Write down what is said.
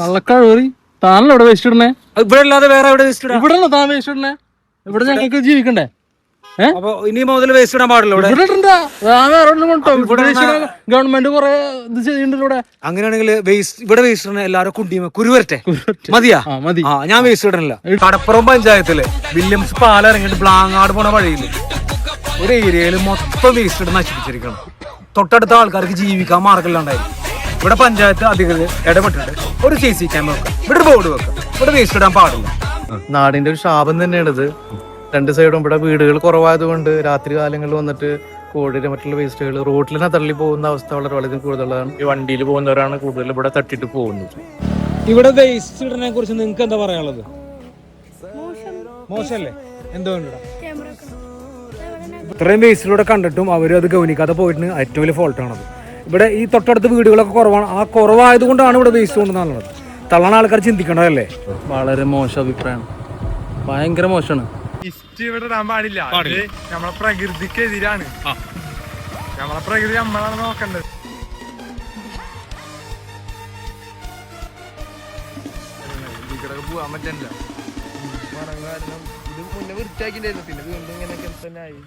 കള്ളക്കഴി താനല്ലോ ഇവിടെ വേസ്റ്റ് ഇടണേ. ഇവിടെ അല്ലാതെ വേറെ എവിടെ വേസ്റ്റ് ഇടാം? ഇവിടെ താൻ വേസ്റ്റ് ഇടണേ. ഇവിടെ ഞങ്ങൾക്ക് ജീവിക്കണ്ടേ? അപ്പൊ ഇനി മുതൽ വേസ്റ്റ് ഇടാൻ പാടില്ല ഇവിടെ. ഗവൺമെന്റ് കൊറേ ഇത് ചെയ്യുന്നുണ്ട് ഇവിടെ. അങ്ങനെയാണെങ്കിൽ വേസ്റ്റ് ഇവിടെ വേസ്റ്റ് ഇടണ എല്ലാരും കുരുവരട്ടെ മതിയാ? മതി. ഞാൻ വേസ്റ്റ് ഇടണില്ല. കടപ്പുറം പഞ്ചായത്തില് വില്യംസ് പാലം ഇറങ്ങിയിട്ട് ബ്ലാങ്ങാട് പോണ വഴിയില് ഒരു ഏരിയയിൽ മൊത്തം വേസ്റ്റ് ഇട്ട് നശിപ്പിച്ചിരിക്കണം. തൊട്ടടുത്ത ആൾക്കാർക്ക് ജീവിക്കാൻ മാർഗമില്ലാണ്ടായി. ഇവിടെ പഞ്ചായത്ത് അധികൃതർ ഇടപെട്ടിട്ട് ഒരു CC ക്യാമറ വെക്കാം, ഇവിടെ ബോർഡ് വെക്കാം, ഇവിടെ വേസ്റ്റ് ഇടാൻ പാടില്ല. നാടിന്റെ ഒരു ശാപം തന്നെയാണിത്. രണ്ട് സൈഡും ഇവിടെ വീടുകൾ കുറവായതുകൊണ്ട് രാത്രി കാലങ്ങളിൽ വന്നിട്ട് കോഴിയുടെ മറ്റുള്ള വേസ്റ്റുകൾ റോഡിൽ തന്നെ തള്ളി പോകുന്ന അവസ്ഥ വളരെ കൂടുതലാണ്. ഈ വണ്ടിയിൽ പോകുന്നവരാണ് കൂടുതൽ ഇവിടെ തട്ടിട്ട് പോകുന്നത്. ഇവിടെ വേസ്റ്റ് ഇടനെ കുറിച്ച് നിങ്ങൾക്ക് എന്താ പറയാനുള്ളത്? മോശമല്ലേ? എന്തുകൊണ്ടാ ഇത്രയും വേസ്റ്റിലൂടെ കണ്ടിട്ടും അവർ അത് ഗവനിക്കാതെ പോയിട്ട് ഏറ്റവും വലിയ ഫോൾട്ടാണത്. ഇവിടെ ഈ തൊട്ടടുത്ത് വീടുകളൊക്കെ കുറവാണ്. ആ കുറവായത് കൊണ്ടാണ് ഇവിടെ വേസ്റ്റ് കൊണ്ടുവന്നുള്ളത്. തള്ളാൻ ആൾക്കാർ ചിന്തിക്കണതല്ലേ? വളരെ മോശം അഭിപ്രായമാണ്, ഭയങ്കര മോശമാണ്. ഇവിടെ ഇടാൻ പാടില്ല. നമ്മളെ പ്രകൃതിക്ക് എതിരാണ്. നമ്മളെ പ്രകൃതി നമ്മളാണ് നോക്കേണ്ടത്. പോവാൻ പറ്റില്ല. ഇത് മുന്നേ വൃത്തിയാക്കിണ്ടായിരുന്നു, പിന്നെ വീണ്ടും ഇങ്ങനെ തന്നെ ആയി.